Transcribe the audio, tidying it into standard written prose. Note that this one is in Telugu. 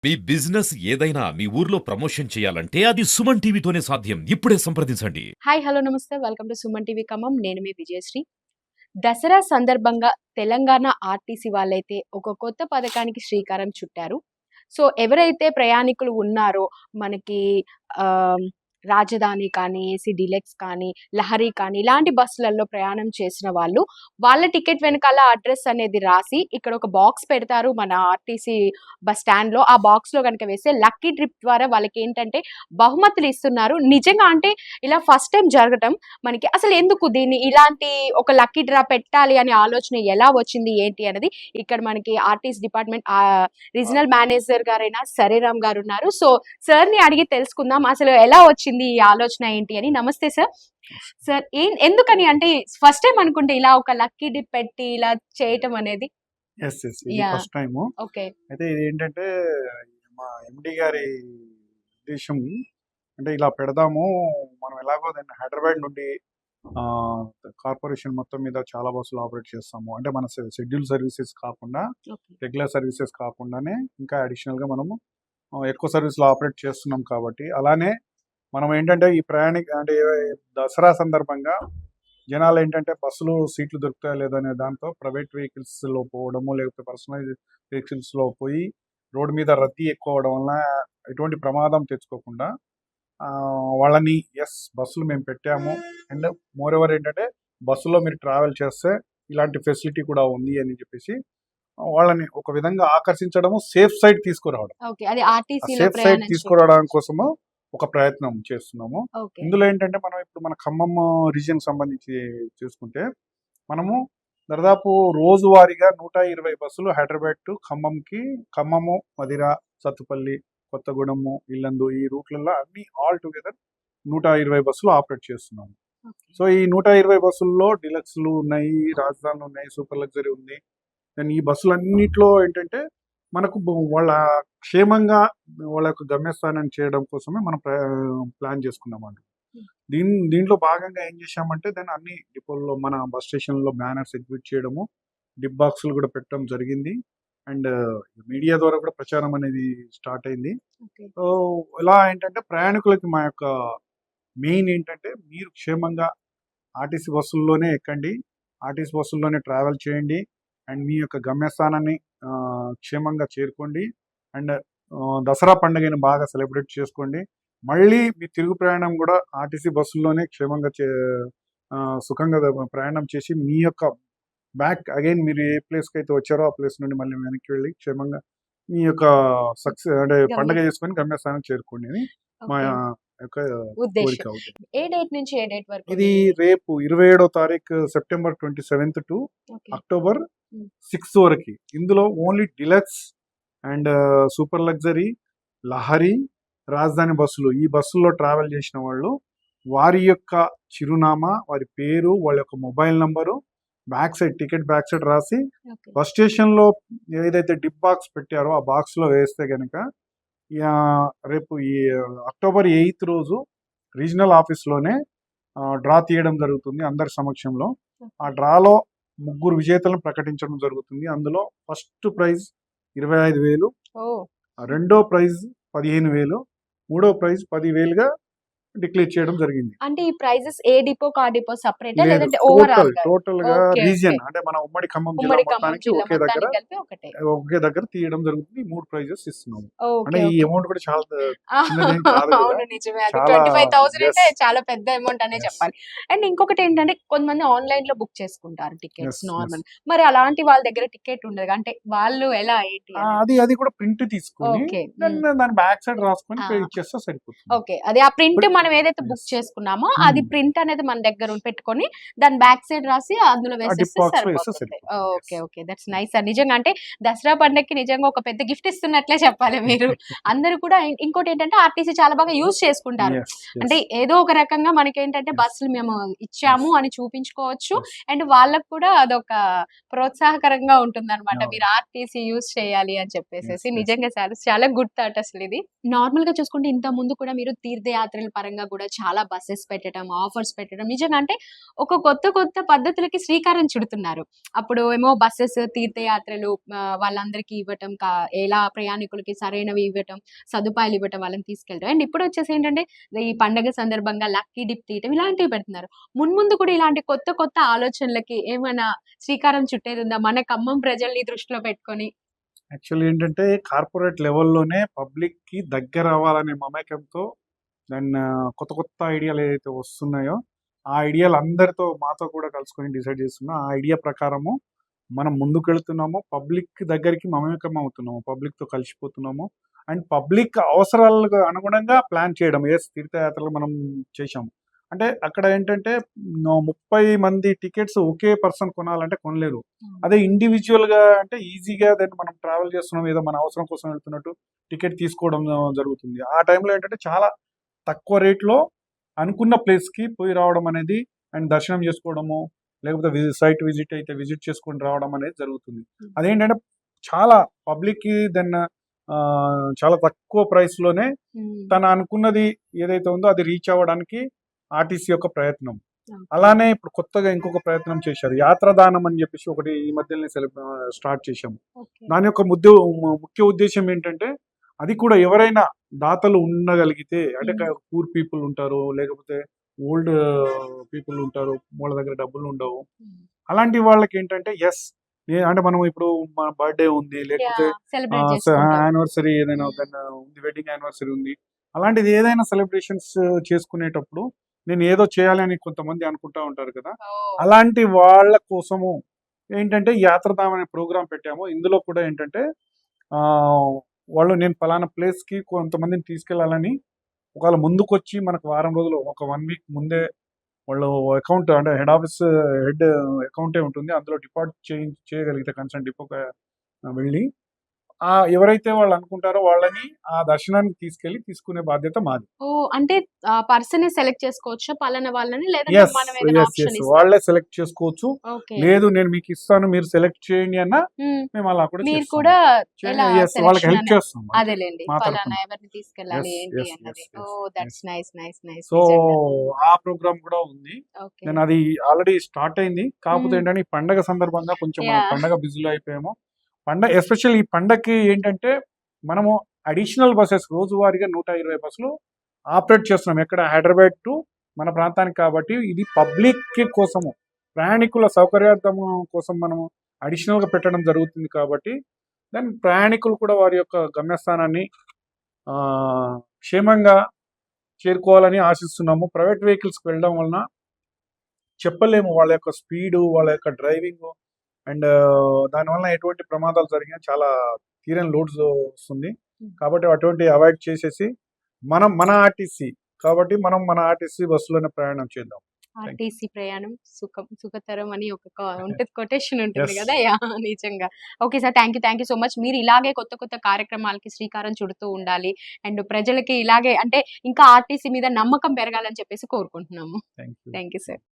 మీ బిజినెస్ ఏదైనా మీ ఊర్లో ప్రమోషన్ చేయాలంటే అది సుమన్ టీవీతోనే సాధ్యం. ఇప్పుడే సంప్రదించండి. హాయ్ హలో నమస్తే welcome to Suman TV Khammam. నేను మీ విజయశ్రీ. దసరా సందర్భంగా తెలంగాణ ఆర్టీసీ వాళ్ళైతే ఒక కొత్త పథకానికి శ్రీకారం చుట్టారు. సో ఎవరైతే ప్రయాణికులు ఉన్నారో మనకి ఆహ్, రాజధాని కానీ, ఏసీ డీలక్స్ కానీ, లహరి కానీ ఇలాంటి బస్సులలో ప్రయాణం చేసిన వాళ్ళు వాళ్ళ టికెట్ వెనకాల అడ్రస్ అనేది రాసి ఇక్కడ ఒక బాక్స్ పెడతారు మన ఆర్టీసీ బస్ స్టాండ్‌లో. ఆ బాక్స్‌లో గనుక వేస్తే లక్కీ ట్రిప్ ద్వారా వాళ్ళకేంటంటే బహుమతులు ఇస్తున్నారు. నిజంగా అంటే ఇలా ఫస్ట్ టైమ్ జరగటం మనకి అసలు ఎందుకు దీన్ని ఇలాంటి ఒక లక్కీ డ్రా పెట్టాలి అనే ఆలోచన ఎలా వచ్చింది ఏంటి అనేది ఇక్కడ మనకి ఆర్టీసీ డిపార్ట్మెంట్ రీజనల్ మేనేజర్ గారైన సరేరామ్ గారు ఉన్నారు. సో సార్ ని అడిగి తెలుసుకుందాం అసలు ఎలా వచ్చింది ఈ ఆలోచన ఏంటి అని. నమస్తే సార్. సార్ ఎందుకని అంటే ఫస్ట్ టైం అనుకుంటే ఇలా ఒక లక్కీ డిప్ పెట్టి ఇలా చేయటం అనేది. ఇది యా ఫస్ట్ టైము. ఓకే అయితే ఇదేంటంటే మా ఎండీ గారి ఉద్దేశం అంటే ఇలా పెడదాము. మనం ఎలాగో దాన్ని హైదరాబాద్ నుండి కార్పొరేషన్ మొత్తం మీద చాలా బస్సులు ఆపరేట్ చేస్తాము. అంటే మన షెడ్యూల్ సర్వీసెస్ కాకుండా ఓకే రెగ్యులర్ సర్వీసెస్ కాకుండానే ఇంకా అడిషనల్గా మనము ఎక్కువ సర్వీసులు ఆపరేట్ చేస్తున్నాం కాబట్టి అలానే మనం ఏంటంటే ఈ అంటే దసరా సందర్భంగా జనాలు ఏంటంటే బస్సులు సీట్లు దొరుకుతాయా లేదనే దాంతో ప్రైవేట్ వెహికల్స్లో పోవడము లేకపోతే పర్సనల్ వెహికల్స్లో పోయి రోడ్డు మీద రద్దీ ఎక్కువ అవడం వల్ల ఎటువంటి ప్రమాదం తెచ్చుకోకుండా వాళ్ళని బస్సులు మేము పెట్టాము. అండ్ మోర్ ఎవర్ ఏంటంటే బస్సులో మీరు ట్రావెల్ చేస్తే ఇలాంటి ఫెసిలిటీ కూడా ఉంది అని చెప్పేసి వాళ్ళని ఒక విధంగా ఆకర్షించడము, సేఫ్ సైడ్ తీసుకురావడం, సేఫ్ సైడ్ తీసుకురావడం కోసము ఒక ప్రయత్నం చేస్తున్నాము. ఇందులో ఏంటంటే మనం ఇప్పుడు మన ఖమ్మం రీజియన్ సంబంధించి చూసుకుంటే మనము దాదాపు రోజువారీగా 120 బస్సులు హైదరాబాద్ టు ఖమ్మము, మదిర, సత్తుపల్లి, కొత్తగూడెము, ఇల్లందు ఈ రూట్లలో అన్ని ఆల్ టుగెదర్ 120 బస్సులు ఆపరేట్ చేస్తున్నాము. సో ఈ 120 బస్సుల్లో డిలక్స్లు ఉన్నాయి, రాజధానులు ఉన్నాయి, సూపర్ లగ్జరీ ఉంది. కానీ ఈ బస్సులన్నిట్లో ఏంటంటే మనకు వాళ్ళ క్షేమంగా వాళ్ళ యొక్క గమ్యస్థానాన్ని చేయడం కోసమే మనం ప్లాన్ చేసుకున్నామండి. దీంట్లో భాగంగా ఏం చేశామంటే దాన్ని అన్ని డిపోల్లో మన బస్ స్టేషన్లో బ్యానర్స్ ఎగ్జిబిట్ చేయడము, డిప్ బాక్సులు కూడా పెట్టడం జరిగింది. అండ్ మీడియా ద్వారా కూడా ప్రచారం అనేది స్టార్ట్ అయింది. సో ఇలా ఏంటంటే ప్రయాణికులకి మా యొక్క మెయిన్ ఏంటంటే మీరు క్షేమంగా ఆర్టీసీ బస్సుల్లోనే ఎక్కండి, ఆర్టీసీ బస్సుల్లోనే ట్రావెల్ చేయండి అండ్ మీ యొక్క గమ్యస్థానాన్ని క్షేమంగా చేరుకోండి. అండ్ దసరా పండుగని బాగా సెలబ్రేట్ చేసుకోండి. మళ్ళీ మీ తిరుగు ప్రయాణం కూడా ఆర్టీసీ బస్సుల్లోనే క్షేమంగా సుఖంగా ప్రయాణం చేసి మీ యొక్క బ్యాక్ అగైన్ మీరు ఏ ప్లేస్కి అయితే వచ్చారో ఆ ప్లేస్ నుండి మళ్ళీ వెనక్కి వెళ్ళి క్షేమంగా మీ యొక్క సక్సెస్ అంటే పండుగ చేసుకొని గమ్యస్థానం చేరుకోండి అని మా యొక్క కోరిక అవుతుంది. ఇది రేపు 27వ తారీఖు సెప్టెంబర్ 27 టు అక్టోబర్ 6 వరకు. ఇందులో only deluxe and super luxury, Lahari, రాజధాని బస్సులు ఈ బస్సుల్లో ట్రావెల్ చేసిన వాళ్ళు వారి యొక్క చిరునామా, వారి పేరు, వాళ్ళ యొక్క mobile number ticket back side రాసి బస్ స్టేషన్లో ఏదైతే డిప్ బాక్స్ పెట్టారో ఆ బాక్స్లో వేస్తే కనుక రేపు ఈ అక్టోబర్ 8 రోజు రీజనల్ ఆఫీస్లోనే డ్రా తీయడం జరుగుతుంది అందరి సమక్షంలో. ఆ డ్రాలో 3 విజేతలను ప్రకటించడం జరుగుతుంది. అందులో ఫస్ట్ ప్రైజ్ 25,000, రెండో ప్రైజ్ 15,000, మూడో ప్రైజ్ 10,000గా డిక్లేర్ చేయడం జరిగింది. అంటే ఈ ప్రైజెస్ ఏ డిపో కా డిపో సెపరేటా లేదంటే ఓవరాల్ గా టోటల్ గా రీజియన్ అంటే మన ఉమ్మడి ఖమ్మం జిల్లా మొత్తానికి ఒకే దగ్గర తీయడం జరుగుతుంది. 3 ప్రైజెస్ ఇస్తున్నాము. అంటే ఈ అమౌంట్ కూడా చాలా చిన్నదేం కాదు కదా. నిజమే, అది 25,000 అంటే చాలా పెద్ద అమౌంట్ అనే చెప్పాలి. అండ్ ఇంకొకటి ఏంటంటే కొంతమంది ఆన్లైన్ లో బుక్ చేసుకుంటారు టికెట్స్ నార్మల్. మరి అలాంటి వాళ్ళ దగ్గర టికెట్ ఉండదు అంటే వాళ్ళు ఎలా ఏంటి అది కూడా ప్రింట్ తీసుకొని దాని బ్యాక్ సైడ్ రాసుకొని పే ఇచ్చేస్తే సరిపోతుంది. ఓకే, అది ఆ ప్రింట్ మనం ఏదైతే బుక్ చేసుకున్నామో అది ప్రింట్ అనేది మన దగ్గర పెట్టుకొని దాని బ్యాక్ సైడ్ రాసి అందులో వేసేస్తే సరిపోతుంది. Okay okay, that's nice. నిజంగా అంటే దసరా పండుగకి నిజంగా ఒక పెద్ద గిఫ్ట్ ఇస్తున్నట్లే చెప్పాలి మీరు. అందరూ కూడా ఇంకోటి ఏంటంటే ఆర్టీసీ చాలా బాగా యూజ్ చేసుకుంటారు. అంటే ఏదో ఒక రకంగా మనకేంటంటే బస్సులు మేము ఇచ్చాము అని చూపించుకోవచ్చు అండ్ వాళ్ళకు కూడా అదొక ప్రోత్సాహకరంగా ఉంటుంది అనమాట. మీరు ఆర్టీసీ యూజ్ చేయాలి అని చెప్పేసి నిజంగా చాలా చాలా గుడ్ థాట్ అసలు ఇది. నార్మల్ గా చూసుకుంటే ఇంత ముందు కూడా మీరు తీర్థయాత్రల పరంగా పరంగా కూడా చాలా బస్సెస్ పెట్టడం, ఆఫర్స్ పెట్టడం నిజంగా అంటే ఒక కొత్త పద్ధతులకి శ్రీకారం చుడుతున్నారు. అప్పుడు ఏమో బస్సెస్ తీర్థయాత్రలు వాళ్ళందరికీ ఇవ్వటం, ఎలా ప్రయాణికులకి సరైనవి ఇవ్వటం, సదుపాయాలు ఇవ్వటం, వాళ్ళని తీసుకెళ్ళడం. అండ్ ఇప్పుడు వచ్చేసి ఏంటంటే ఈ పండగ సందర్భంగా లక్కీ డిప్ తీయటం ఇలాంటివి పెడుతున్నారు. మున్ముందు కూడా ఇలాంటి కొత్త ఆలోచనలకి ఏమైనా శ్రీకారం చుట్టేది ఉందా మన ఖమ్మం ప్రజల్ని దృష్టిలో పెట్టుకొని? యాక్చువల్లీ ఏంటంటే కార్పొరేట్ లెవెల్లోనే పబ్లిక్కి దగ్గర అవ్వాలనే మమేకంతో దెన్ కొత్త ఐడియాలు ఏదైతే వస్తున్నాయో ఆ ఐడియాలు అందరితో మాతో కూడా కలుసుకొని డిసైడ్ చేస్తున్నాం. ఆ ఐడియా ప్రకారము మనం ముందుకు వెళుతున్నాము, పబ్లిక్ దగ్గరికి మమేకం అవుతున్నాము, పబ్లిక్తో కలిసిపోతున్నాము. అండ్ పబ్లిక్ అవసరాలకు అనుగుణంగా ప్లాన్ చేయడం. తీర్థయాత్రలు మనం చేశాము అంటే అక్కడ ఏంటంటే 30 మంది టికెట్స్ ఒకే పర్సన్ కొనాలంటే కొనలేరు. అదే ఇండివిజువల్గా అంటే ఈజీగా దెన్ మనం ట్రావెల్ చేస్తున్నాం, ఏదో మన అవసరం కోసం వెళ్తున్నట్టు టికెట్ తీసుకోవడం జరుగుతుంది. ఆ టైంలో ఏంటంటే చాలా తక్కువ రేట్లో అనుకున్న ప్లేస్కి పోయి రావడం అనేది, అండ్ దర్శనం చేసుకోవడము, లేకపోతే సైట్ విజిట్ అయితే విజిట్ చేసుకొని రావడం అనేది జరుగుతుంది. అదేంటంటే చాలా పబ్లిక్కి దెన్ చాలా తక్కువ ప్రైస్లోనే తను అనుకున్నది ఏదైతే ఉందో అది రీచ్ అవ్వడానికి ఆర్టీసీ యొక్క ప్రయత్నం. అలానే ఇప్పుడు కొత్తగా ఇంకొక ప్రయత్నం చేశారు, యాత్రదానం అని చెప్పేసి ఒకటి ఈ మధ్యనే స్టార్ట్ చేశాము. దాని యొక్క ముఖ్య ఉద్దేశం ఏంటంటే అది కూడా ఎవరైనా దాతలు ఉండగలిగితే, అంటే పూర్ పీపుల్ ఉంటారు, లేకపోతే ఓల్డ్ పీపుల్ ఉంటారు, వాళ్ళ దగ్గర డబ్బులు ఉండవు, అలాంటి వాళ్ళకి ఏంటంటే అంటే మనం ఇప్పుడు మన బర్త్డే ఉంది, లేకపోతే యానివర్సరీ ఏదైనా ఉంది, వెడ్డింగ్ యానివర్సరీ ఉంది, అలాంటిది ఏదైనా సెలబ్రేషన్స్ చేసుకునేటప్పుడు నేను ఏదో చేయాలి అని కొంతమంది అనుకుంటా ఉంటారు కదా. అలాంటి వాళ్ళ కోసము ఏంటంటే యాత్రధామ్ అనే ప్రోగ్రామ్ పెట్టాము. ఇందులో కూడా ఏంటంటే వాళ్ళు నేను ఫలానా ప్లేస్కి కొంతమందిని తీసుకెళ్లాలని ఒకవేళ ముందుకు వచ్చి మనకు వారం రోజులు ఒక 1 వీక్ ముందే వాళ్ళు అకౌంట్ అంటే హెడ్ అకౌంటే ఉంటుంది, అందులో డిపాజిట్ చేయగలిగితే కన్సర్న్ డిపోకి వెళ్ళి ఎవరైతే వాళ్ళు అనుకుంటారో వాళ్ళని ఆ దర్శనానికి తీసుకునే బాధ్యత మాది. అంటే పర్సన్ సెలెక్ట్ చేసుకోవచ్చు పలానా వాళ్ళని, వాళ్ళే సెలెక్ట్ చేసుకోవచ్చు. లేదు నేను మీకు ఇస్తాను మీరు సెలెక్ట్ చేయండి అన్న మేము అలా కూడా మీరు కూడా వాళ్ళకి హెల్ప్ చేస్తాం. అదేలేండి పలానా ఎవరిని తీసుకెళ్ళాలి ఏంటి అన్నది. That's nice. సో ఆ ప్రోగ్రామ్ కూడా ఉంది. నేను అది ఆల్రెడీ స్టార్ట్ అయింది. కాకపోతే ఏంటంటే ఈ పండగ సందర్భంగా కొంచెం పండగ బిజీలో అయిపోయాము. ఎస్పెషల్ ఈ పండగకి ఏంటంటే మనము అడిషనల్ బస్సెస్ రోజువారీగా 120 బస్సులు ఆపరేట్ చేస్తున్నాం, ఎక్కడ హైదరాబాద్ టు మన ప్రాంతానికి. కాబట్టి ఇది పబ్లిక్ కోసము, ప్రయాణికుల సౌకర్యార్థం కోసం మనము అడిషనల్గా పెట్టడం జరుగుతుంది. కాబట్టి దెన్ ప్రయాణికులు కూడా వారి యొక్క గమ్యస్థానాన్ని క్షేమంగా చేరుకోవాలని ఆశిస్తున్నాము. ప్రైవేట్ వెహికల్స్కి వెళ్ళడం వలన చెప్పలేము వాళ్ళ యొక్క స్పీడు, వాళ్ళ యొక్క డ్రైవింగ్, అండ్ దానివల్ల ఎటువంటి ప్రమాదాలు జరిగినా చాలా తీరని లోడ్స్ వస్తుంది. కాబట్టి అటువంటి అవాయిడ్ చేసేసి మన ఆర్టీసీ కాబట్టి మనం మన ఆర్టీసీ బస్సులోనే ప్రయాణం చేద్దాం. ఆర్టీసీ ప్రయాణం సుఖతరం అని ఒక కొటేషన్ ఉంటుంది కదా. నిజంగా. Okay sir, thank you so much. మీరు ఇలాగే కొత్త కార్యక్రమాలకి శ్రీకారం చుడుతూ ఉండాలి, అండ్ ప్రజలకి ఇలాగే అంటే ఇంకా ఆర్టీసీ మీద నమ్మకం పెరగాలని చెప్పేసి కోరుకుంటున్నాము. Thank you sir.